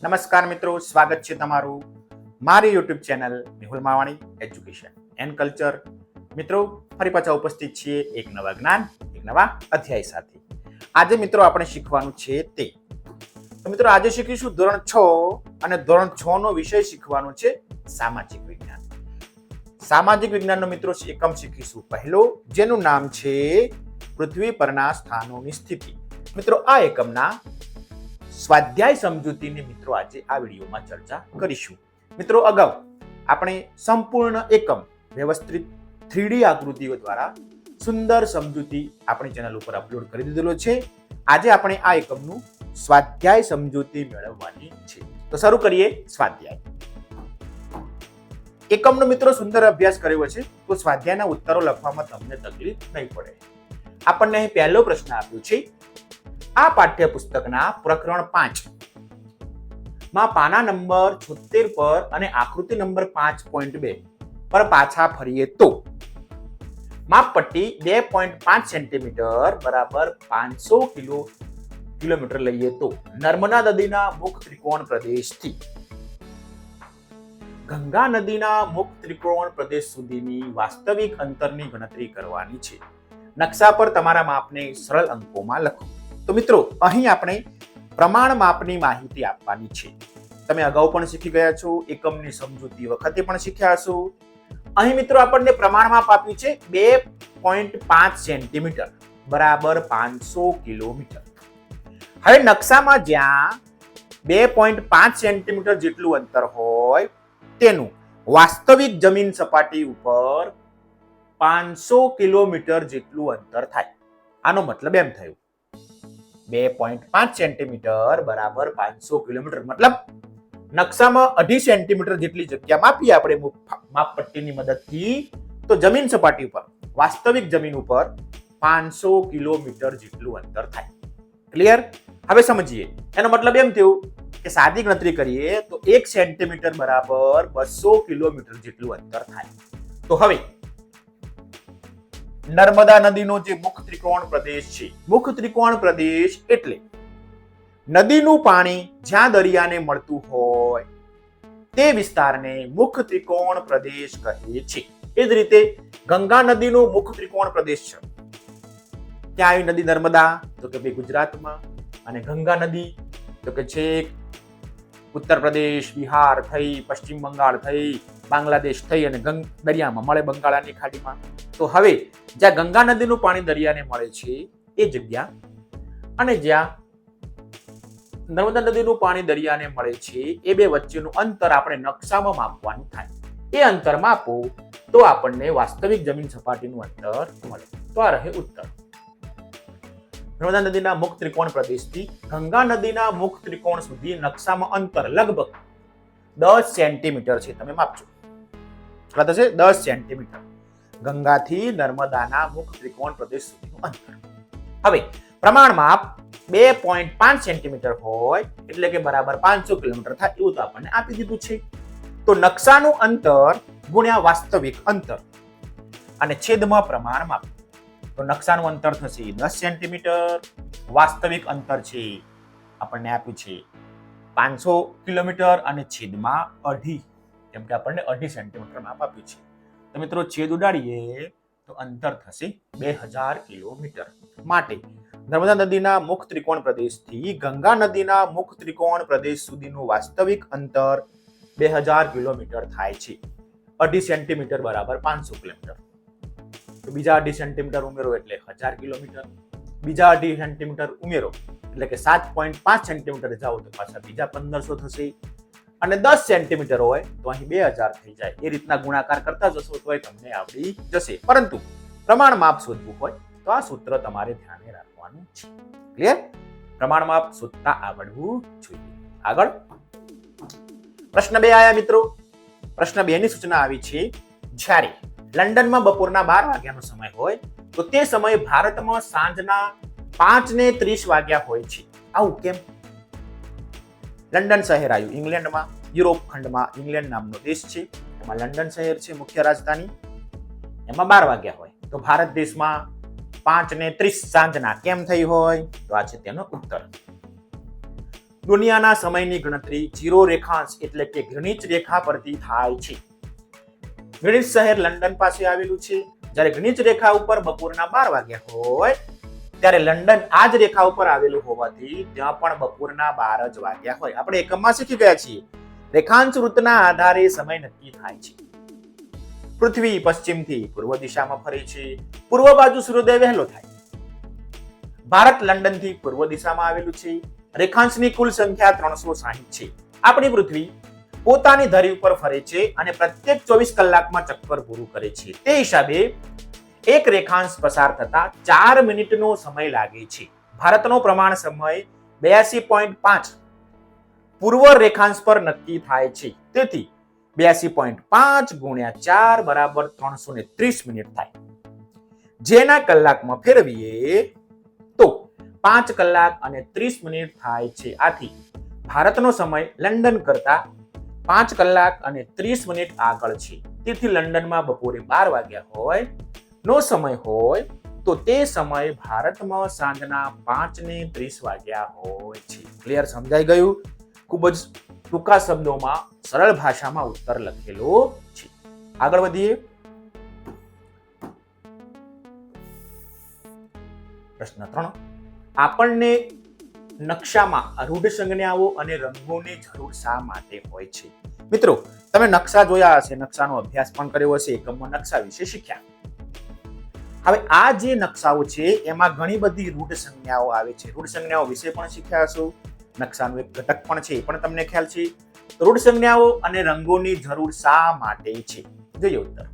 નમસ્કાર મિત્રો, સ્વાગત છે તમારું મારી YouTube channel Mehul Mavani education and culture. મિત્રો, ફરી પાછા ઉપસ્થિત છીએ એક નવા જ્ઞાન, એક નવા અધ્યાય સાથે. આજે મિત્રો આપણે શીખવાનું છે તે. તો મિત્રો આજે શીખીશું ધોરણ 6 અને ધોરણ 6 નો વિષય શીખવાનો છે સામાજિક વિજ્ઞાન. સામાજિક વિજ્ઞાનનો મિત્રો એકમ શીખીશું પહેલો, જેનું નામ છે પૃથ્વી પરના સ્થાનોની સ્થિતિ. મિત્રો આ એકમના સ્વાધ્યાય સમજૂતીની મિત્રો આજે આ વિડીયોમાં ચર્ચા કરીશું. મિત્રો અગાઉ આપણે સંપૂર્ણ એકમ વ્યવસ્થિત 3D આકૃતિઓ દ્વારા સુંદર સમજૂતી આપણી ચેનલ ઉપર અપલોડ કરી દીધેલો છે. આજે આપણે આ એકમનું સ્વાધ્યાય સમજૂતી મેળવવાની છે. તો શરૂ કરીએ સ્વાધ્યાય. એકમનો મિત્રો સુંદર અભ્યાસ કર્યો છે તો સ્વાધ્યાયના ઉત્તરો લખવામાં તમને તકલીફ નહીં પડે. આપણને અહીં પહેલો પ્રશ્ન આપ્યો છે. આ પાઠ્યપુસ્તકના પ્રકરણ 5 માં પાના નંબર 76 પર અને આકૃતિ નંબર 5.2 પર પાછા ફરીએ તો માપપટ્ટી 2.5 સેન્ટીમીટર બરાબર 500 કિલોમીટર લઈએ તો નર્મદા નદીના મુખ ત્રિકોણ પ્રદેશથી ગંગા નદીના મુખ ત્રિકોણ પ્રદેશ સુધીની વાસ્તવિક અંતરની ગણતરી કરવાની છે. નકશા પર તમારા માપને સરળ અંકોમાં લખો. તો મિત્રો અહીં આપણે પ્રમાણ માપની માહિતી આપવાની છે. તમે અગાઉ પણ શીખી ગયા છો, એકમની સમજૂતી વખતે પણ શીખ્યા છો. અહીં મિત્રો આપણને પ્રમાણ માપ આપ્યું છે 2.5 સેન્ટીમીટર બરાબર 500 કિલોમીટર. હવે નકશામાં જ્યાં 2.5 સેન્ટીમીટર જેટલું અંતર હોય તેનું વાસ્તવિક જમીન સપાટી ઉપર 500 કિલોમીટર જેટલું અંતર થાય. આનો મતલબ એમ થયું 2.5 સેન્ટીમીટર બરાબર 500 કિલોમીટર, મતલબ નકશામાં 2.5 સેન્ટીમીટર જેટલી જગ્યા માપીએ આપણે માપપટ્ટીની મદદથી, તો જમીન સપાટી ઉપર વાસ્તવિક જમીન ઉપર 500 કિલોમીટર જેટલું અંતર થાય. ક્લિયર? હવે સમજીએ. એનો મતલબ એમ થયું કે સાદી ગણતરી કરીએ તો 1 સેન્ટીમીટર બરાબર 200 કિલોમીટર જેટલું અંતર થાય. તો હવે નર્મદા નદીનો જે મુખ ત્રિકોણ પ્રદેશ છે, મુખ ત્રિકોણ પ્રદેશ એટલે નદીનું પાણી જ્યાં દરિયાને મળતું હોય તે વિસ્તારને મુખ ત્રિકોણ પ્રદેશ કહે છે. એ જ રીતે ગંગા નદીનો મુખ ત્રિકોણ પ્રદેશ છે. ક્યાં આવી નદી નર્મદા? તો કે ભાઈ ગુજરાતમાં. અને ગંગા નદી તો કે છેક ઉત્તર પ્રદેશ, બિહાર થઈ, પશ્ચિમ બંગાળ થઈ, બાંગ્લાદેશ થઈ અને દરિયામાં મળે, બંગાળાની ખાડીમાં. તો હવે જ્યાં ગંગા નદીનું પાણી દરિયાને મળે છે એ જગ્યા અને જ્યાં નર્મદા નદીનું પાણી દરિયાને મળે છે એ બે વચ્ચેનું અંતર આપણે નકશામાં માપવાનું થાય. એ અંતર માપો તો આપણને વાસ્તવિક જમીન સપાટીનું અંતર મળે. તો આ રહે ઉત્તર. નર્મદા નદીના મુખ ત્રિકોણ પ્રદેશથી ગંગા નદીના મુખ ત્રિકોણ સુધી નકશામાં અંતર લગભગ 10 સેન્ટીમીટર છે. તમે માપજો. કેટલા થશે? 10 સેન્ટીમીટર. ગંગાથી નર્મદાના મુખ ત્રિકોણ પ્રદેશ સુધીનું અંતર. હવે પ્રમાણ માપ 2.5 સેન્ટીમીટર હોય એટલે કે બરાબર 500 કિલોમીટર થાય એવું તો આપણને આપી દીધું છે. તો નકશાનું અંતર ગુણ્યા વાસ્તવિક અંતર અને છેદમાં પ્રમાણ માપ. તો નકશાનું અંતર થશે 10 સેન્ટીમીટર, વાસ્તવિક અંતર છે આપણને આપ્યું છે 500 કિલોમીટર અને છેદમાં 2.5, કેમ કે આપણને 2.5 સેન્ટીમીટર માપ આપ્યું છે. તો મિત્રો છેદ ઉડાડીએ તો અંતર થશે 2000 કિલોમીટર. માટે નર્મદા નદીના મુખ ત્રિકોણ પ્રદેશથી ગંગા નદીના મુખ ત્રિકોણ પ્રદેશ સુધીનું વાસ્તવિક અંતર 2000 કિલોમીટર થાય છે. 2.5 સેન્ટીમીટર બરાબર 500 કિલોમીટર. તો બીજા 2.5 સેન્ટીમીટર ઉમેરો એટલે 1000 કિલોમીટર. બીજા 2.5 સેન્ટીમીટર ઉમેરો એટલે કે 7.5 સેન્ટીમીટર જાઓ તો પાછા બીજા 1500 થશે. અને 10 સેન્ટીમીટર હોય તો અહીં 2000 થઈ જાય. એ રીતના ગુણાકાર કરતા જશો તો તમને આવડી જશે. પરંતુ પ્રમાણ માપ શોધવું હોય તો આ સૂત્ર તમારે ધ્યાને રાખવાનું છે. ક્લિયર? પ્રમાણ માપ શોધતા આવડવું જોઈએ. આગળ પ્રશ્ન 2 આયા મિત્રો. પ્રશ્ન 2 ની સૂચના આવી છે. જ્યારે લંડનમાં બપોરના 12 વાગ્યાનો સમય હોય તો તે સમયે ભારતમાં સાંજના 5:30 વાગ્યા હોય છે. આવું કેમ? લંડન શહેર આવ્યું ઇંગ્લેન્ડમાં, યુરોપ ખંડમાં ઇંગ્લેન્ડ નામનો દેશ છે, એમાં લંડન શહેર છે મુખ્ય રાજધાની, એમાં 12 વાગ્યા હોય. તો ભારત દેશમાં 5:30 સાંજના કેમ થઈ હોય? તો આ છે તેનો ઉત્તર. દુનિયાના સમયની ગણતરી 0 રેખાંશ એટલે કે ગ્રીનિચ રેખા પરથી થાય છે. ગ્રીનિચ શહેર લંડન પાસે આવેલું છે. જ્યારે ગ્રીનિચ રેખા ઉપર બપોરના 12 વાગ્યા હોય ત્યારે લંડન આ જ રેખા ઉપર આવેલું હોવાથી ત્યાં પણ બપોરના 12 જ વાગ્યા હોય. આપણે એકમમાં શીખી ગયા છીએ રેખાંશ વૃત્તના આધારે સમય નક્કી થાય છે. પૃથ્વી પશ્ચિમથી પૂર્વ દિશામાં ફરે છે. પૂર્વ બાજુ સૂર્યોદય વહેલો થાય. ભારત લંડનથી પૂર્વ દિશામાં આવેલું છે. રેખાંશની કુલ સંખ્યા 360 છે. આપણી પૃથ્વી પોતાની ધરી ઉપર ફરે છે અને પ્રત્યેક 24 કલાકમાં ચક્કર પૂરું કરે છે. તે હિસાબે એક રેખાંશ પસાર થતા 4 મિનિટનો સમય લાગે છે. ભારતનો પ્રમાણ સમય 82.5 પૂર્વ રેખાંશ પર નક્કી થાય છે. તેથી 82.5 ગુણ્યા 4 બરાબર 330 મિનિટ થાય. જેના કલાકમાં ફેરવીએ તો 5 કલાક અને 30 મિનિટ થાય છે. આથી ભારતનો સમય લંડન કરતા 5 કલાક અને 30 મિનિટ આગળ છે. તેથી લંડનમાં બપોરે 12 વાગ્યા હોય નો સમય હોય તો તે સમય ભારતમાં સાંજના 5:30 વાગ્યા હોય છે. ક્લિયર? સમજાઈ ગયું? ખૂબ જ ટૂંકા શબ્દોમાં સરળ ભાષામાં ઉત્તર લખેલો છે. આગળ વધીએ. પ્રશ્ન 3. આપણને નકશામાં રૂઢ સંજ્ઞાઓ અને રંગોની જરૂર શા માટે હોય છે? મિત્રો, તમે નકશા જોયા હશે, નકશાનો અભ્યાસ પણ કર્યો હશે, એકમમાં નકશા વિશે શીખ્યા. હવે આ જે નકશાઓ છે એમાં ઘણી બધી રૂઢ સંજ્ઞાઓ આવે છે. રૂઢ સંજ્ઞાઓ વિશે પણ શીખ્યા હશો. નકશાનું એક ઘટક પણ છે એ પણ તમને ખ્યાલ છે. રૂઢ સંજ્ઞાઓ અને રંગોની જરૂર શા માટે છે? જોઈએ ઉત્તર.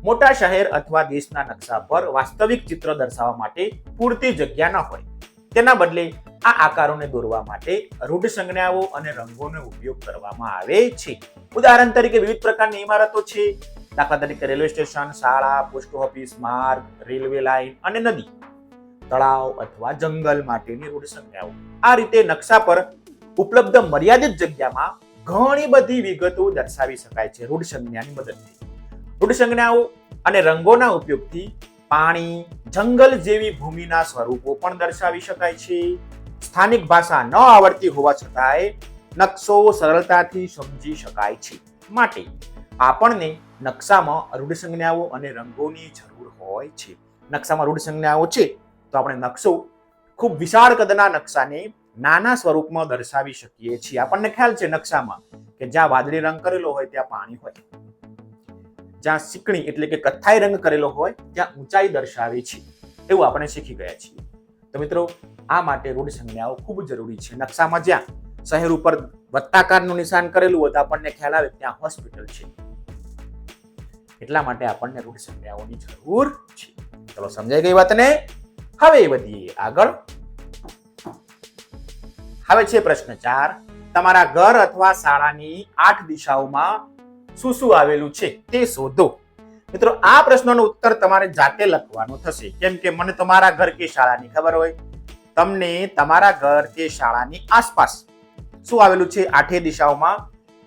મોટા શહેર અથવા દેશના નકશા પર વાસ્તવિક ચિત્ર દર્શાવવા માટે પૂરતી જગ્યા ન હોય. તેના બદલે આ આકારોને દોરવા માટે રૂઢ સંજ્ઞાઓ અને રંગોનો ઉપયોગ કરવામાં આવે છે. ઉદાહરણ તરીકે વિવિધ પ્રકારની ઇમારતો છે. દાખલા તરીકે રેલવે સ્ટેશન, શાળા, પોસ્ટ ઓફિસ, માર્ગ, રેલવે લાઇન અને નદી, તળાવ અથવા જંગલ માટેની રૂઢ સંજ્ઞાઓ. આ રીતે નકશા પર ઉપલબ્ધ મર્યાદિત જગ્યામાં ઘણી બધી વિગતો દર્શાવી શકાય છે રૂઢ સંજ્ઞાની મદદથી. રૂઢ સંજ્ઞાઓ અને રંગોના ઉપયોગથી પાણી, જંગલ જેવી ભૂમિના સ્વરૂપો પણ દર્શાવી શકાય છે. સ્થાનિક ભાષા ન આવડતી હોવા છતાંય નકશો સરળતાથી સમજી શકાય છે. માટે આપણને નકશામાં રૂઢ સંજ્ઞાઓ અને રંગોની જરૂર હોય છે. નકશામાં રૂઢ સંજ્ઞાઓ છે તો આપણે નકશો ખૂબ વિશાળ કદના નકશાને નાના સ્વરૂપમાં દર્શાવી શકીએ છીએ. આપણને ખ્યાલ છે નકશામાં કે જ્યાં વાદળી રંગ કરેલો હોય ત્યાં પાણી હોય, જ્યાં ચીકણી એટલે કે કથ્થાઈ રંગ કરેલો હોય ત્યાં ઊંચાઈ દર્શાવે છે. એવું આપણે શીખી ગયા છીએ. તો મિત્રો, આ માટે રૂઢ સંજ્ઞાઓ ખૂબ જરૂરી છે. નકશામાં જ્યાં શહેર ઉપર વત્તાકારનું નિશાન કરેલું હોય તો આપણને ખ્યાલ આવે ત્યાં હોસ્પિટલ છે. એટલા માટે આપણને રૂઢ સંજ્ઞાઓની જરૂર છે. ચલો, સમજાઈ ગઈ વાતને? હવે વધીએ આગળ. હવે છે પ્રશ્ન 4. તમારા ઘર અથવા શાળાની 8 દિશાઓમાં શું શું આવેલું છે તે શોધો. મિત્રો, આ પ્રશ્નનો ઉત્તર તમારે જાતે લખવાનો થશે. કેમ કે મને તમારા ઘર કે શાળાની ખબર હોય, તમને તમારા ઘર કે શાળાની આસપાસ શું આવેલું છે 8 દિશાઓમાં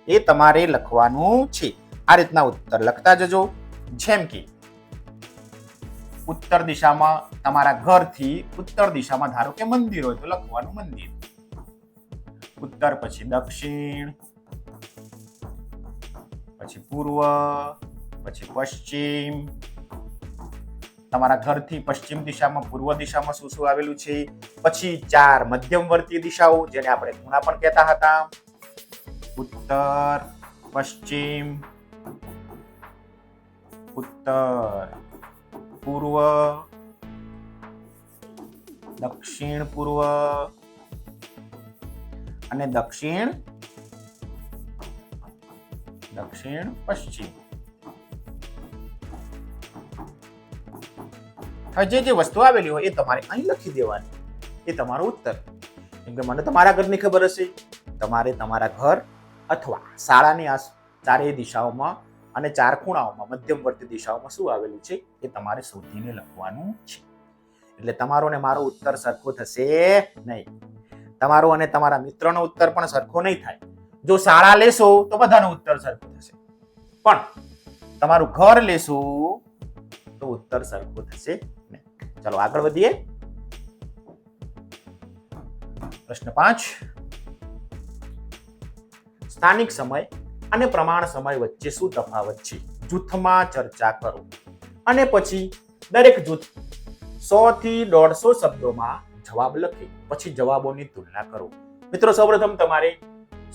એ તમારે લખવાનું છે. આ રીતના ઉત્તર લખતા જજો. જેમ કે ઉત્તર દિશામાં તમારા ઘરથી ઉત્તર દિશામાં ધારો કે મંદિર હોય તો લખવાનું મંદિર. ઉત્તર પછી દક્ષિણ, પછી પૂર્વ, પછી પશ્ચિમ. તમારા ઘરથી પશ્ચિમ દિશામાં, પૂર્વ દિશામાં શું શું આવેલું છે. પછી 4 મધ્યમવર્તી દિશાઓ જેને આપણે ખૂણા પણ કહેતા હતા. ઉત્તર, પશ્ચિમ, ઉત્તર પૂર્વ, દક્ષિણ પૂર્વ અને દક્ષિણ પશ્ચિમ. હવે જે વસ્તુ આવેલી હોય એ તમારે અહીં લખી દેવાની. એ તમારો ઉત્તર. કેમ કે મને તમારા ઘરની ખબર હશે, તમારે તમારા ઘર અથવા શાળાની આ 4 દિશાઓમાં અને 4 ખૂણાઓમાં મધ્યમવર્તી દિશાઓમાં શું આવેલું છે એ તમારે શોધીને લખવાનું છે. એટલે તમારો ને મારો ઉત્તર સરખો થશે નહીં. તમારો અને તમારા મિત્રનો ઉત્તર પણ સરખો નહીં થાય. જો શાળા લેશો તો બધાનો ઉત્તર સરખો થશે, પણ તમારું ઘર લેશો તો ઉત્તર સરખો થશે નહીં. ચલો આગળ વધીએ. પ્રશ્ન 5, સ્થાનિક સમય અને પ્રમાણ સમય વચ્ચે શું તફાવત છે? જૂથમાં ચર્ચા કરો અને પછી દરેક જૂથ 100 થી 150 શબ્દોમાં જવાબ લખે. પછી જવાબોની તુલના કરો. મિત્રો, સૌપ્રથમ તમારે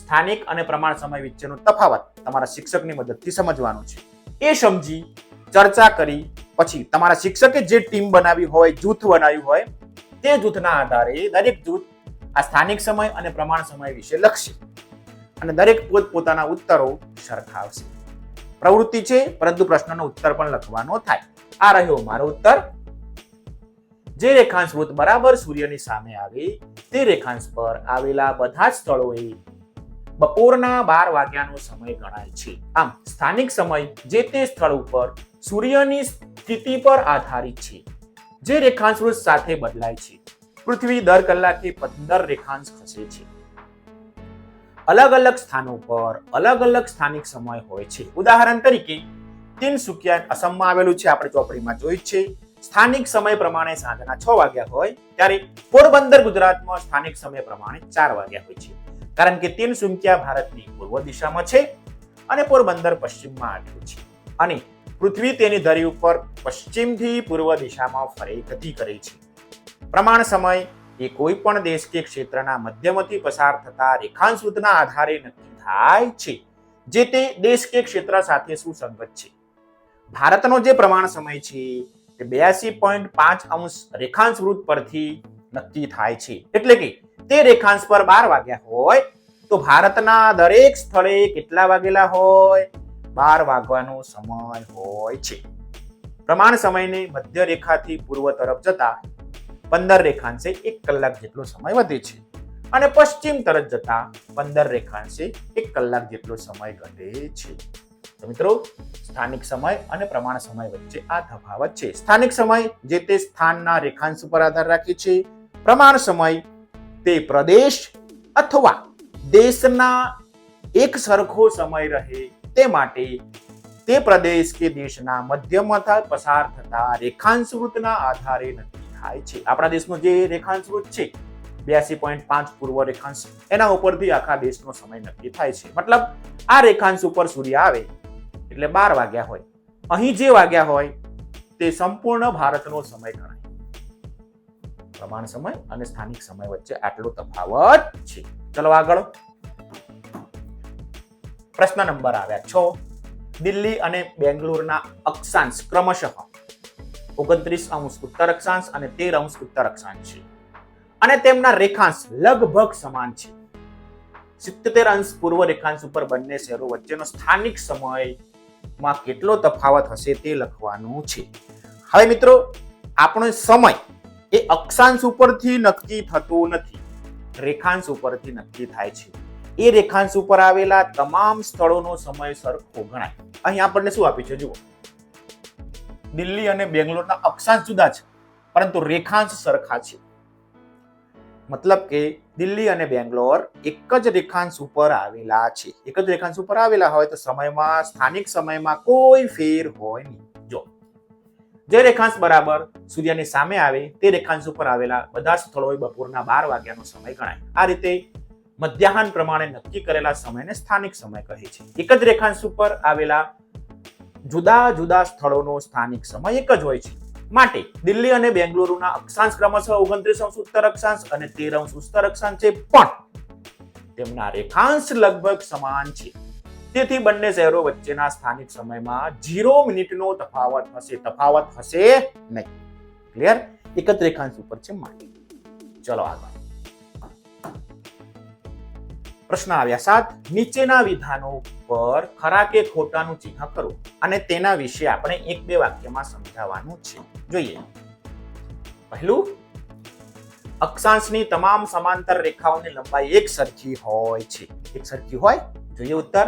સ્થાનિક અને પ્રમાણ સમય વચ્ચેનો તફાવત તમારા શિક્ષકની મદદથી સમજવાનો છે. એ સમજી ચર્ચા કરી પછી તમારા શિક્ષકે જે ટીમ બનાવી હોય, જૂથ બનાવ્યું હોય, તે જૂથના આધારે દરેક જૂથ આ સ્થાનિક સમય અને પ્રમાણ સમય વિશે લખશે અને દરેક પોતાના ઉત્તરો સરખાવશે. પ્રવૃત્તિ છે, પરંતુ પ્રશ્નનો ઉત્તર પણ લખવાનો થાય. આ રહ્યો મારો ઉત્તર. જે રેખાંશ વૃત્ત બરાબર સૂર્યની સામે આવે તે રેખાંશ પર આવેલા બધા જ સ્થળોએ બપોરના 12 વાગ્યાનો સમય ગણાય છે. આમ સ્થાનિક સમય જે તે સ્થળ ઉપર સૂર્યની સ્થિતિ પર આધારિત છે, જે રેખાંશ વૃત્ત સાથે બદલાય છે. પૃથ્વી દર કલાકે 15 રેખાંશ ખસે છે. અલગ અલગ સ્થાનો પર અલગ અલગ સ્થાનિક સમય હોય છે. ઉદાહરણ તરીકે તિનસુકિયા અસમમાં આવેલું છે, આપણે ચોપડીમાં જોયું છે. સ્થાનિક સમય પ્રમાણે સાંજના 6 વાગ્યા હોય, ત્યારે પોરબંદર ગુજરાતમાં સ્થાનિક સમય પ્રમાણે 4 વાગ્યા હોય છે. કારણ કે તિનસુકિયા ભારતની પૂર્વ દિશામાં છે અને પોરબંદર પશ્ચિમમાં આવેલું છે અને પૃથ્વી તેની ધરી ઉપર પશ્ચિમથી પૂર્વ દિશામાં ફરે ગતિ કરે છે. પ્રમાણ સમય એ કોઈ પણ દેશ કે ક્ષેત્રના મધ્યમાંથી પસાર થતા રેખાંશ વૃત્તના આધારે નક્કી થાય છે, જે તે દેશ કે ક્ષેત્ર સાથે સુસંગત છે. ભારતનો જે પ્રમાણ સમય છે તે 82.5 રેખાંશ વૃત્ત પરથી નક્કી થાય છે. એટલે કે તે રેખાંશ પર 12 વાગ્યા હોય તો ભારતના દરેક સ્થળે કેટલા વાગેલા હોય? 12 વાગ્યાનો સમય હોય છે. પ્રમાણ સમયને મધ્ય રેખાથી પૂર્વ તરફ જતા 15 રેખાંશે 1 કલાક જેટલો સમય વધે છે અને પશ્ચિમ તરફ જતા 15 રેખાંશે 1 કલાક જેટલો સમય ઘટે છે. તો મિત્રો, સ્થાનિક સમય અને પ્રમાણ સમય વચ્ચે આ તફાવત છે. સ્થાનિક સમય જે તે સ્થાનના રેખાંશ પર આધાર રાખે છે. પ્રમાણ સમય તે પ્રદેશ અથવા દેશના એક સરખો સમય રહે તે માટે તે પ્રદેશ કે દેશના મધ્યમાંથી પસાર થતા રેખાંશ વૃત્તના આધારે નક્કી થાય છે. આપણા દેશનો જે રેખાંશ વૃત્ત છે 82.5 પૂર્વ રેખાંશ, એના ઉપરથી આખા દેશનો સમય નક્કી થાય છે. મતલબ આ રેખાંશ ઉપર સૂર્ય આવે એટલે 12 વાગ્યા હોય, અહીં જે વાગ્યા હોય તે સંપૂર્ણ ભારતનો સમય ગણાય. પ્રમાણ સમય અને સ્થાનિક સમય વચ્ચે આટલો તફાવત છે. ચલો આગળ. પ્રશ્ન નંબર આવ્યા 6. દિલ્હી અને બેંગ્લોરના અક્ષાંશ ક્રમશઃ 29° ઉત્તર અક્ષાંશ અને 13° ઉત્તર અક્ષાંશ છે અને તેમના રેખાંશ લગભગ સમાન છે. 77° પૂર્વ રેખાંશ ઉપર બંને શહેરો વચ્ચેનો સ્થાનિક સમયમાં કેટલો તફાવત હશે તે લખવાનું છે. હવે મિત્રો, આપણો સમય એ અક્ષાંશ ઉપરથી નક્કી થતો નથી, રેખાંશ ઉપરથી નક્કી થાય છે. એ રેખાંશ ઉપર આવેલા તમામ સ્થળોનો સમય સરખો ગણાય. અહીં આપણને શું આપ્યું છે જુઓ, દિલ્હી અને બેંગ્લોરના અક્ષાંશ જુદા છે પરંતુ રેખાંશ સરખા છે. મતલબ કે દિલ્હી અને બેંગ્લોર એક જ રેખાંશ ઉપર આવેલા છે. એક જ રેખાંશ ઉપર આવેલા હોય તો સમયમાં, સ્થાનિક સમયમાં કોઈ ફેર હોય નહીં. જો જે રેખાંશ બરાબર સૂર્યની સામે આવે તે રેખાંશ ઉપર આવેલા બધા સ્થળોએ બપોરના 12 વાગ્યાનો સમય ગણાય. આ રીતે મધ્યાહન પ્રમાણે નક્કી કરેલા સમયને સ્થાનિક સમય કહે છે. એક જ રેખાંશ ઉપર આવેલા જુદા જુદા સ્થળોનો સ્થાનિક સમય એક જ હોય છે. માટે દિલ્હી અને બેંગ્લુરુના અક્ષાંશ ક્રમશઃ 29° ઉત્તર અક્ષાંશ અને 13° ઉત્તર અક્ષાંશ છે, પણ તેમના રેખાંશ લગભગ સમાન છે. તેથી બંને શહેરો વચ્ચેના સ્થાનિક સમયમાં 0 મિનિટનો તફાવત હશે નહીં. ક્લિયર? એક જ રેખાંશ ઉપર છે માટે. ચલો આગળ. પ્રશ્ન આવ્યા 7. નીચેના વિધાનો પર ખરા કે ખોટાનું ચિહ્ન કરો અને તેના વિશે આપણે 1-2 વાક્યમાં સમજાવવાનું છે. જોઈએ. પહેલું, અક્ષાંશની તમામ સમાંતર રેખાઓની લંબાઈ એક સરખી હોય છે. એક સરખી હોય. જોઈએ ઉત્તર.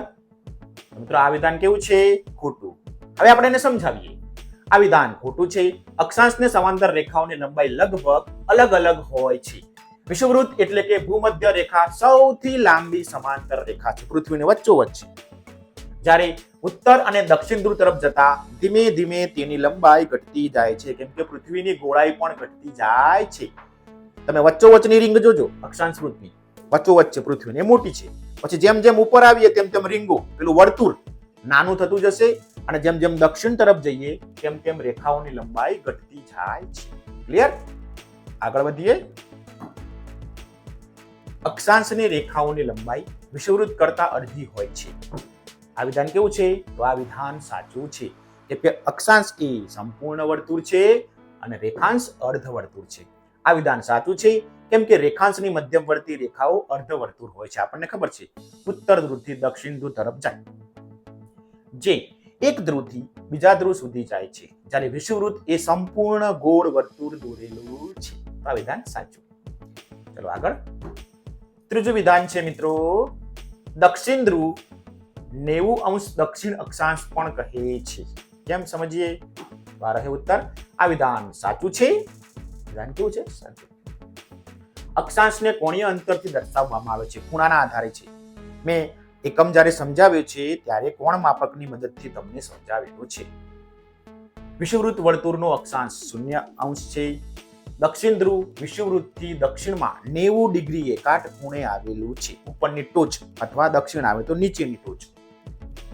મિત્રો, આ વિધાન કેવું છે? ખોટું. હવે આપણે એને સમજાવીએ. આ વિધાન ખોટું છે. અક્ષાંશને સમાંતર રેખાઓની લંબાઈ લગભગ અલગ અલગ હોય છે. વિષુવવૃત્ત એટલે કે ભૂમધ્ય રેખા સૌથી લાંબી સમાંતર રેખા છે, પૃથ્વીની વચ્ચોવચ્ચ છે. જ્યારે ઉત્તર અને દક્ષિણ ધ્રુવ તરફ જતા ધીમે ધીમે તેની લંબાઈ ઘટતી જાય છે, કેમ કે પૃથ્વીની ગોળાઈ પણ ઘટતી જાય છે. તમે વચ્ચોવચ્ચની રીંગ જોજો, અક્ષાંશ વૃત્તની વચ્ચોવચ્ચ પૃથ્વી એ મોટી છે. પછી જેમ જેમ ઉપર આવીએ તેમ તેમ રીંગો પેલું વર્તુળ નાનું થતું જશે અને જેમ જેમ દક્ષિણ તરફ જઈએ તેમ તેમ રેખાઓની લંબાઈ ઘટતી જાય છે. ક્લિયર? આગળ વધીએ. અક્ષાંશની રેખાઓની લંબાઈ વિષુવવૃત્ત કરતા અડધી હોય છે. આ વિધાન કેવું છે? તો આ વિધાન સાચું છે. એટલે અક્ષાંશ એ સંપૂર્ણ વર્તુળ છે અને રેખાંશ અર્ધવર્તુળ છે. આ વિધાન સાચું છે કેમ કે રેખાંશની મધ્યવર્તી રેખાઓ અર્ધવર્તુળ હોય છે. આપણને ખબર છે ઉત્તર ધ્રુવથી દક્ષિણ ધ્રુવ તરફ જાય, જે એક ધ્રુવથી બીજા ધ્રુવ સુધી જાય છે, જ્યારે વિષુવવૃત્ત એ સંપૂર્ણ ગોળ વર્તુળ દોરેલું છે. આ વિધાન સાચું. ચલો આગળ. ત્રીજું વિધાન છે મિત્રો, દક્ષિણ ધ્રુવ 90° દક્ષિણ અક્ષાંશ પણ કહે છે. કેમ સમજીએ? આ રહે ઉત્તર. આ વિધાન સાચું છે. વિધાન કેવું છે? સાચું. અક્ષાંશને કોણીય અંતરથી દર્શાવવામાં આવે છે, ખૂણાના આધારે છે. મેં એકમ જ્યારે સમજાવ્યો છે ત્યારે કોણ માપકની મદદથી તમને સમજાવેલું છે. વિષુવવૃત્ત વર્તુળનો અક્ષાંશ 0° છે. દક્ષિણ ધ્રુવ વિષુવવૃત્તથી દક્ષિણમાં 90° કાટખૂણે આવેલું છે. ઉપરની ટોચ અથવા દક્ષિણ આવે તો નીચેની ટોચ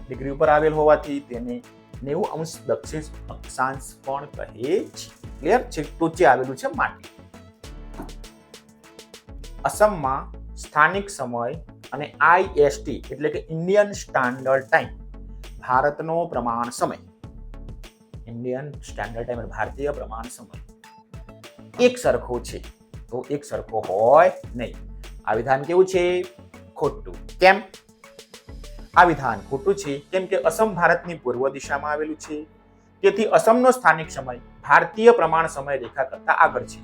ડિગ્રી ઉપર આવેલ હોવાથી તેને 90° દક્ષિણ અક્ષાંશ પણ કહે છે. ક્લિયર છે? ટોચે આવેલું છે માટે. અસમમાં સ્થાનિક સમય અને IST એટલે કે ઇન્ડિયન સ્ટાન્ડર્ડ ટાઈમ ભારતનો પ્રમાણ સમય, ઇન્ડિયન સ્ટાન્ડર્ડ ટાઈમ ભારતીય પ્રમાણ સમય એક સરખો છે. તો એક સરખો હોય નહીં. આ વિધાન કેવું છે? ખોટું. કેમ? આ વિધાન ખોટું છે કેમ કે અસમ ભારતની પૂર્વ દિશામાં આવેલું છે. તેથી અસમનો સ્થાનિક સમય ભારતીય પ્રમાણ સમય રેખા કરતા આગળ છે.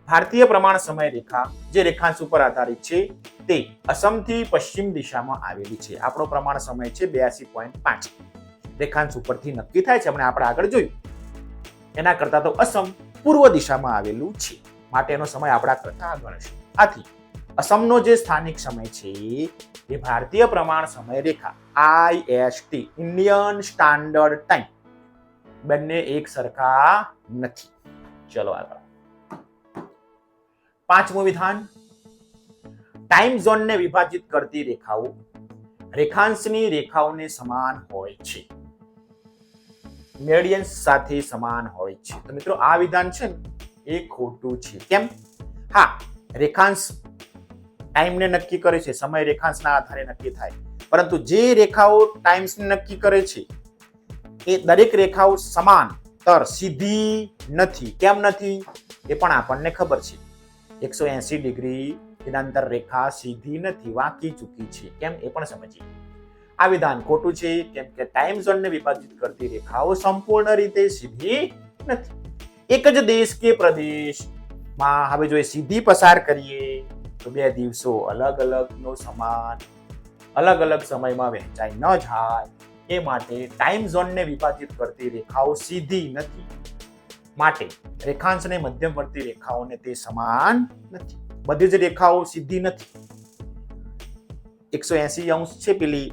ભારતીય પ્રમાણ સમય રેખા જે રેખાંશ ઉપર આધારિત છે તે અસમથી પશ્ચિમ દિશામાં આવેલી છે. આપણો પ્રમાણ સમય છે 82.5. રેખાંશ ઉપરથી નક્કી થાય છે. આપણે આગળ જોયું. એના કરતા તો અસમ પૂર્વ દિશામાં આવેલું છે માટે એનો સમય આપણા કરતા આગળ છે. આથી અસમનો જે સ્થાનિક સમય છે એ ભારતીય પ્રમાણ સમય રેખા IST ઇન્ડિયન સ્ટાન્ડર્ડ ટાઈમ બંને એક સરખા નથી. ચલો આગળ. પાંચમું વિધાન, ટાઈમ ઝોનને વિભાજિત કરતી રેખાઓ રેખાંશની રેખાઓને સમાન હોય છે, મેરિડિયન્સ સાથે સમાન હોય છે. તો મિત્રો આ વિધાન છે ને એ ખોટું છે. કેમ? હા, રેખાંશ ટાઈમને નક્કી કરે છે, સમય રેખાંશના આધારે નક્કી થાય, પરંતુ જે રેખાઓ ટાઈમ્સને નક્કી કરે છે એ દરેક રેખાઓ સમાંતર સીધી નથી. કેમ નથી? એ પણ આપણને ખબર છે. 180° વિનાંતર રેખા સીધી નથી, વાંકી ચૂકી છે. કેમ? એ પણ સમજીએ. આ વિધાન ખોટું છે કેમ કે ટાઈમ ઝોનને વિભાજિત કરતી રેખાઓ સંપૂર્ણ રીતે સીધી નથી. એક જ દેશ કે પ્રદેશમાં હવે જો સીધી પસાર કરીએ તો બે દિવસો અલગ અલગનો સમાન અલગ અલગ સમયમાં વહેંચાઈ ન જાય એ માટે ટાઈમ ઝોનને વિભાજિત કરતી રેખાઓ સીધી નથી. માટે રેખાંશ અને મધ્યમવર્તી રેખાઓને તે સમાન નથી. બધી જ રેખાઓ સીધી નથી. 180° છે પેલી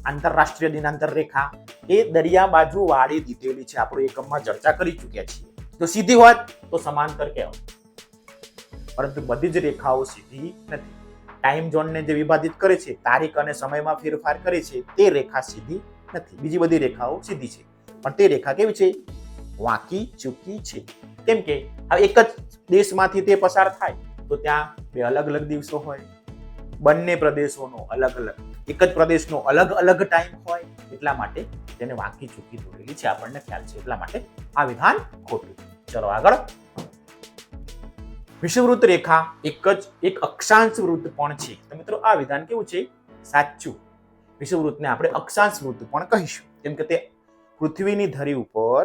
આંતરરાષ્ટ્રીય દિનાંતર રેખા એ દરિયા બાજુ વાળી દીધેલી છે. આપણે એકમમાં ચર્ચા કરી ચૂક્યા છીએ. તો સીધી હોત તો સમાંતર કહેવાય, પરંતુ બધી જ રેખાઓ સીધી નથી. ટાઈમ ઝોનને જે વિભાજિત કરે છે, તારીખ અને સમયમાં ફેરફાર કરે છે, તે રેખા સીધી નથી. બીજી બધી રેખાઓ સીધી છે, પણ તે રેખા કેવી છે? વાંકી ચૂકી છે. કેમ કે હવે એક જ દેશમાંથી તે પસાર થાય તો ત્યાં બે અલગ અલગ દિવસો હોય, બંને પ્રદેશોનો અલગ અલગ, એક જ પ્રદેશનો અલગ અલગ ટાઈમ હોય, એટલા માટે તેને વાંકી ચૂકી દોરેલી છે. આપણને ખ્યાલ છે, એટલા માટે આ વિધાન ખોટું. ચલો આગળ. વિષુવવૃત્ત રેખા એક અક્ષાંશ વૃત્ત પણ છે. તો મિત્રો આ વિધાન કેવું છે? સાચું. વિષુવવૃત્તને આપણે અક્ષાંશ વૃત્ત પણ કહીશું કેમ કે તે પૃથ્વીની ધરી ઉપર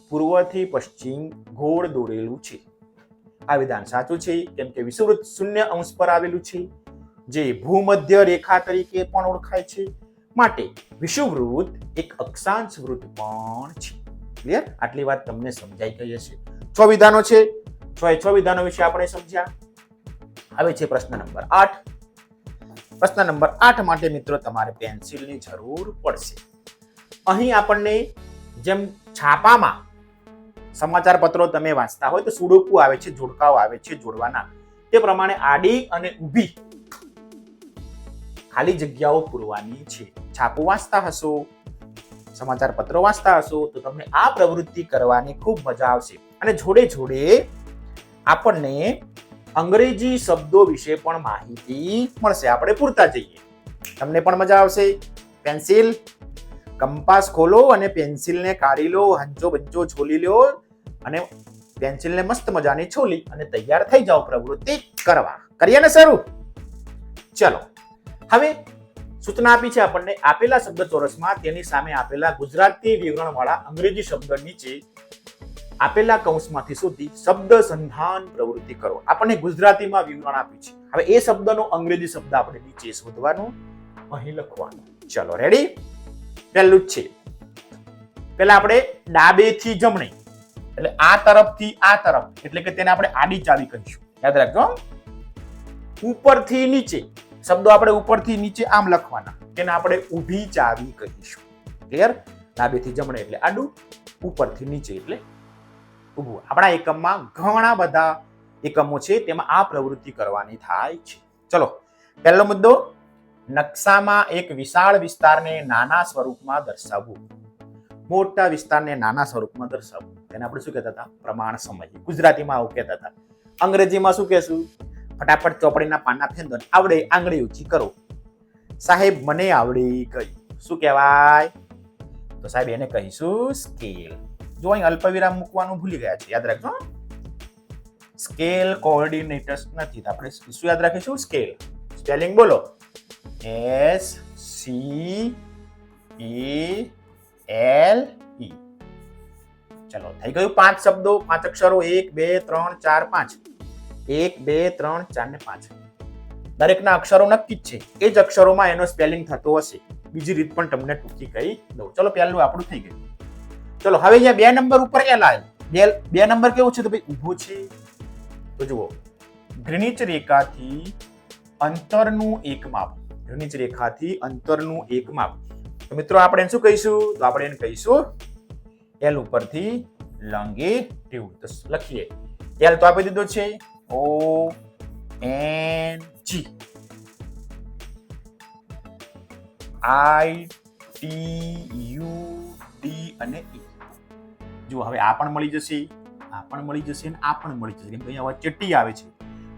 પૂર્વથી પશ્ચિમ ગોળ દોરેલું છે. આ વિધાન સાચું છે કેમ કે વિષુવવૃત્ત 0° પર આવેલું છે, જે ભૂમધ્ય રેખા તરીકે પણ ઓળખાય છે. માટે વિષુવવૃત્ત એક અક્ષાંશ વૃત્ત પણ છે. ક્લિયર? આટલી વાત તમને સમજાઈ ગઈ હશે. 6 વિધાનો છે. 6 વિધાનો વિશે આપણે સમજ્યા. હવે છે પ્રશ્ન નંબર 8. પ્રશ્ન નંબર 8 માટે મિત્રો તમારે પેન્સિલની જરૂર પડશે. અહીં આપણને જેમ છાપામાં સમાચાર પત્રો તમે વાંચતા હોય તો સુડોકુ આવે છે, જોડકાઓ આવે છે જોડવાના, તે પ્રમાણે આડી અને ઊભી ખાલી જગ્યાઓ પૂરવાની છે. છાપું વાંચતા હશો, સમાચાર પત્રો વાંચતા હશો તો તમને આ પ્રવૃત્તિ કરવાની ખૂબ મજા આવશે. અને જોડે જોડે આપણને અંગ્રેજી શબ્દો વિશે પણ માહિતી મળશે. આપણે પૂરતા જઈએ, તમને પણ મજા આવશે. પેન્સિલ, કંપાસ ખોલો અને પેન્સિલને કાઢી લો, હંચો બંચો છોલી લો અને પેન્સિલને મસ્ત મજાની છોલી અને તૈયાર થઈ જાઓ પ્રવૃત્તિ કરવા. કરીએ ને શરૂ? ચલો, હવે સૂચના આપી છે આપણને આપેલા શબ્દ ચોરસમાં તેની સામે આપેલા ગુજરાતી વિવરણ વાળા અંગ્રેજી શબ્દ નીચે આપેલા કૌંસમાંથી શોધી શબ્દ સંધાન પ્રવૃત્તિ કરો. આપણને ગુજરાતીમાં વિવરણ આપ્યું છે. હવે એ શબ્દનો અંગ્રેજી શબ્દ આપણે નીચે શોધવાનો, અહીં લખવાનો. ચલો રેડી? પહેલું જ છે, પહેલા આપણે ડાબેથી જમણે એટલે આ તરફથી આ તરફ એટલે કે તેને આપણે આડી ચાવી કહીશું. યાદ રાખજો. ઉપરથી નીચે શબ્દો આપણે ઉપરથી નીચે આમ લખવાના, તેને આપણે ઊભી ચાવી કહીશું. ક્લિયર? ડાબેથી જમણે એટલે આડું, ઉપરથી નીચે એટલે ઊભું. આપણા એકમમાં ઘણા બધા એકમો છે, તેમાં આ પ્રવૃત્તિ કરવાની થાય છે. ચલો, પહેલો મુદ્દો, નકશામાં એક વિશાળ વિસ્તારને નાના સ્વરૂપમાં દર્શાવવું. મોટા વિસ્તારને નાના સ્વરૂપમાં દર્શાવવું, તેને આપણે શું કહેતા હતા? પ્રમાણ સમય. ગુજરાતીમાં આવું કહેતા હતા. અંગ્રેજીમાં શું કહેશું? ફટાફટ ચોપડીના પાના ફેંદો, આવડે આંગળી ઊંચી કરો. સાહેબ મને આવડી ગઈ, શું કહેવાય? તો સાહેબ એને કહીશું સ્કેલ. જો અહીં અલ્પવિરામ મૂકવાનું ભૂલી ગયા છે, યાદ રાખજો. સ્કેલ કોઓર્ડિનેટર્સ નથી, આપણે શું યાદ રાખીશું? સ્કેલ. સ્પેલિંગ બોલો. SCELE. ચલો, થઈ ગયું 5 શબ્દો, 5 અક્ષરો. 1 2 3 4 5. 1 2 3 4 ને 5. દરેકના અક્ષરો નક્કી જ છે. એ જ અક્ષરોમાં એનો સ્પેલિંગ થતો હશે. બીજી રીત પણ તમને ટૂંકી કહી દઉં. ચલો, પહેલું આપણું થઈ ગયું. ચલો, હવે અહીંયા 2 નંબર ઉપર એલ આવ્યો. 2 નંબર કેવું છે? તો ભાઈ ઊભો છે. તો જુઓ, ગ્રીનિચ રેખાથી અંતરનું એક માપ. ગ્રીનિચ રેખાથી અંતરનું એક માપ. તો મિત્રો આપણે શું કહીશું? તો આપણે એને કહીશું એલ ઉપરથી લોંગિટ્યુડ. તો લખીએ, એલ તો આપી દીધો છે, ONG, ITUD અને E. જુઓ, હવે આ પણ મળી જશે, આ પણ મળી જશે અને આ પણ મળી જશે, કેમ કે અહીંયા વચ્ચે ટી આવે છે.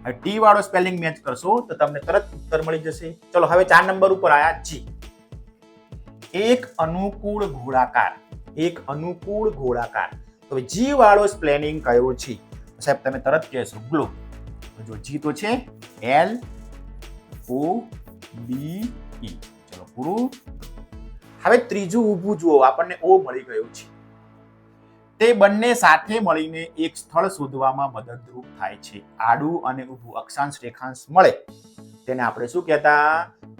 હવે ટી વાળો સ્પેલિંગ મેચ કરશો તો તમને તરત ઉત્તર મળી જશે. ચલો, હવે 4 નંબર ઉપર આયા જી. એક અનુકૂળ ગોળાકાર. એક અનુકૂળ ગોળાકાર. તો જી વાળો સ્પેલિંગ કયો છે? સાહેબ તમે તરત કહેશો ગ્લોબ. જો જી તો છે LOBE. ચલો, પૂરું. હવે ત્રીજું ઊભું જુઓ, આપણને ઓ મળી ગયું છે. તે બંને સાથે મળીને એક સ્થળ શોધવામાં મદદરૂપ થાય છે. આડું અને ઊભું અક્ષાંશ રેખાંશ મળે તેને આપણે શું કહેતા?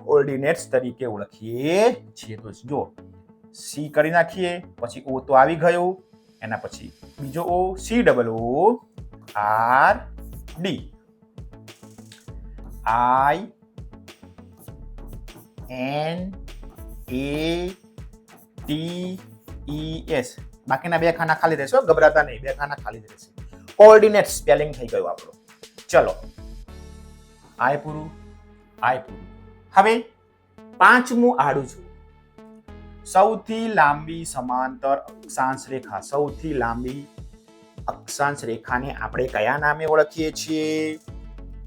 કોઓર્ડિનેટ્સ તરીકે ઓળખીએ છીએ. તો જો સી કરી નાખીએ, પછી ઓ તો આવી ગયો, એના પછી બીજો ઓ, COORD INATES. બાકીના 2 ખાના ખાલી રહેશે, ગભરાતા નહીં, 2 ખાના ખાલી રહેશે. કોઓર્ડિનેટ સ્પેલિંગ થઈ ગયું આપણું. ચલો, આય પૂરું, આય પૂરું. હવે 5મું આડું જુઓ. સૌથી લાંબી સમાંતર અક્ષાંશ રેખા. સૌથી લાંબી અક્ષાંશ રેખાને આપણે કયા નામે ઓળખીએ છીએ?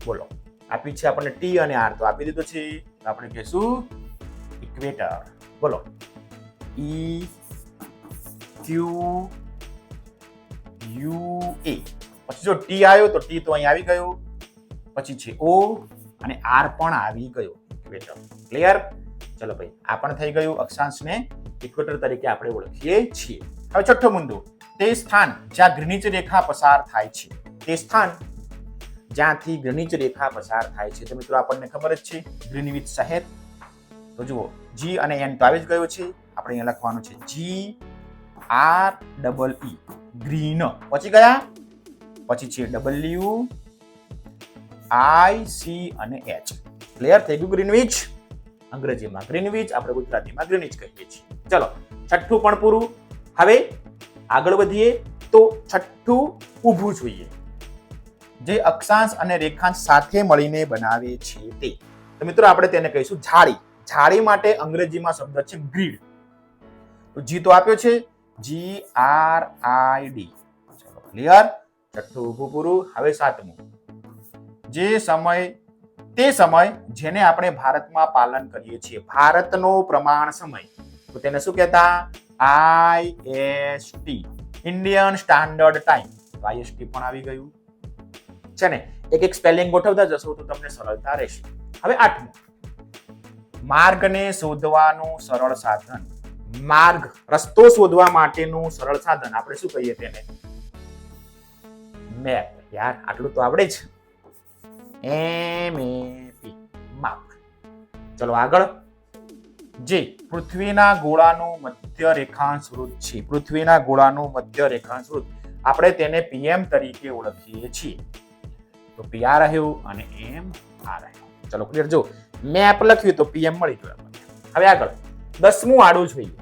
બોલો. આપી છે આપણને ટી અને આર, તો આપી દીધો છે, તો આપણે કહીશું ઇક્વેટર. બોલો, EQUA. પછી જો ટી આવ્યો તો ટી તો અહીં આવી ગયો, પછી છે ઓ અને આર પણ આવી ગયો, ઇક્વેટર. ક્લિયર? ચલો ભાઈ, આ પણ થઈ ગયું. અક્ષાંશને ઇક્વેટર તરીકે આપણે ઓળખીએ છીએ. હવે છઠ્ઠો મુદ્દો, તે સ્થાન જ્યાં ગ્રીનિચ રેખા પસાર થાય છે. તે સ્થાન જ્યાંથી ગ્રીનિચ રેખા પસાર થાય છે. તો મિત્રો આપણને ખબર જ છે, ગ્રીનવિચ શહેર. તો જુઓ, જી અને એન તો આવી જ ગયો છે. આપણે અહીંયા લખવાનું છે GREE, ગ્રીન. પછી ગયા, પછી છે WIC અને H. ક્લિયર થઈ ગયું? ગ્રીનવિચ અંગ્રેજીમાં ગ્રીનવિચ, આપણે ગુજરાતીમાં ગ્રીનિચ કહીએ છીએ. ચલો, છઠ્ઠું પણ પૂરું. હવે આગળ વધીએ. તો છઠ્ઠું ઊભું જોઈએ, જે અક્ષાંશ અને રેખાંશ સાથે મળીને બનાવે છે તે. તો મિત્રો આપણે તેને કહીશું જાળી. જાળી માટે અંગ્રેજીમાં શબ્દ છે ગ્રીડ. તો જી તો આપ્યો છે GRID. ચલો ક્લિયર. છઠ્ઠું ઊભું પૂરું. હવે સાતમું, તે સમય જેને આપણે ભારતમાં પાલન કરીએ છીએ, ભારતનો પ્રમાણ સમય, તો તેને શું કહેતા? IST, Indian standard time. તો IST પણ આવી ગયું છે ને. એક એક સ્પેલિંગ ગોઠવતા જશો તો તમને સરળતા રહેશે. હવે આઠમું, માર્ગને શોધવાનું સરળ સાધન. માર્ગ, રસ્તો શોધવા માટેનું સરળ સાધન આપણે શું કહીએ તેને? મેપ. યાર આટલું તો આવડે જ. MAP, માપ. ચલો આગળ. જે પૃથ્વીના ગોળાનું મધ્ય રેખાંશ વૃત્ત છે, પૃથ્વીના ગોળાનું મધ્ય રેખાંશ વૃત્ત, આપણે તેને PM તરીકે ઓળખીએ છીએ. તો P આ રહ્યું અને M આ રહ્યું. ચલો ક્લિયર. જો મેપ લખ્યું તો PM મળી ગયું આપણને. હવે આગળ 10મું આડું જોઈએ.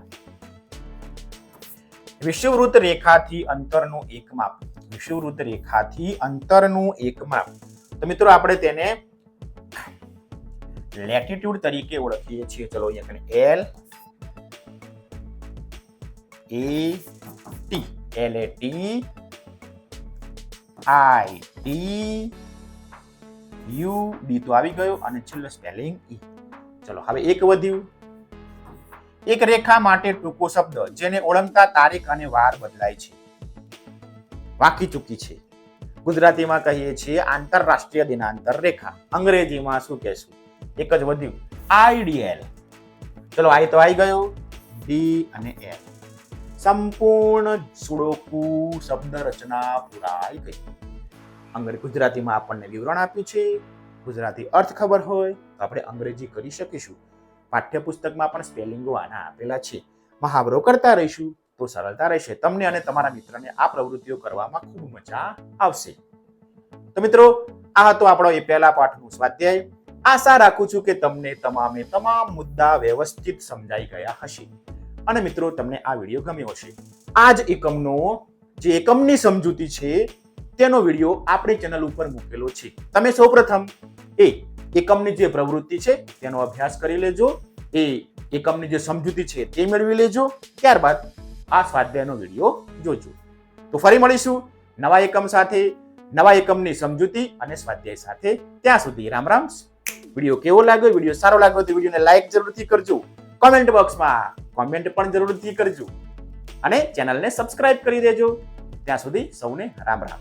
વિષુવવૃત્ત રેખાથી અંતરનું એક માપ. વિષુવવૃત્ત રેખાથી અંતરનું એક માપ. તો મિત્રો આપણે તેને લેટિટ્યુડ તરીકે ઓળખીએ છીએ. ચલો અહીંયા LAT, UD તો આવી ગયો અને છેલ્લો સ્પેલિંગ E. ચલો હવે એક વધ્યું. એક રેખા માટે ટૂંકો શબ્દ જેને ઓળંગતા તારીખ અને વાર બદલાય છે. વાકી ચૂકી છે. ગુજરાતીમાં કહીએ છીએ આંતરરાષ્ટ્રીય દિનાંતર રેખા. અંગ્રેજીમાં શું કહેશું? એક જ વધ્યું, IDL. ચલો I તો આવી ગયો, D અને L. સંપૂર્ણ સુડોકુ શબ્દ રચના પુરાઈ ગઈ. ગુજરાતીમાં આપણને વિવરણ આપ્યું છે. ગુજરાતી અર્થ ખબર હોય તો આપણે અંગ્રેજી કરી શકીશું. પાઠ્યપુસ્તકમાં પણ સ્પેલિંગો આના આપેલા છે. મહાવરો કરતા રહીશું તો સરળતા રહેશે. તમને અને તમારા મિત્રને આ પ્રવૃત્તિઓ કરવામાં ખૂબ મજા આવશે. તો મિત્રો આ હતો આપણો એ પહેલા પાઠનું સ્વાધ્યાય. આશા રાખું છું કે તમને તમામ મુદ્દા વ્યવસ્થિત સમજાઈ ગયા હશે અને મિત્રો તમને આ વિડીયો ગમ્યો હશે. આ જ એકમનો જે એકમની સમજૂતી છે તેનો વિડીયો આપણી ચેનલ ઉપર મૂકેલો છે. તમે સૌપ્રથમ એ એકમની જે પ્રવૃત્તિ છે તેનો અભ્યાસ કરી લેજો. એ એકમની જે સમજૂતી છે તે મેળવી લેજો. ત્યારબાદ આ સ્વાધ્યાયનો વિડીયો જોજો. તો ફરી મળીશું નવા એકમ સાથે, નવા એકમની સમજૂતી અને સ્વાધ્યાય સાથે. ત્યાં સુધી રામ રામ. વિડીયો કેવો લાગ્યો? વિડીયો સારો લાગ્યો તો વિડીયોને લાઈક જરૂરથી કરજો. કોમેન્ટ બોક્સમાં કોમેન્ટ પણ જરૂરથી કરજો અને ચેનલને સબસ્ક્રાઇબ કરી દેજો. ત્યાં સુધી સૌને રામ રામ.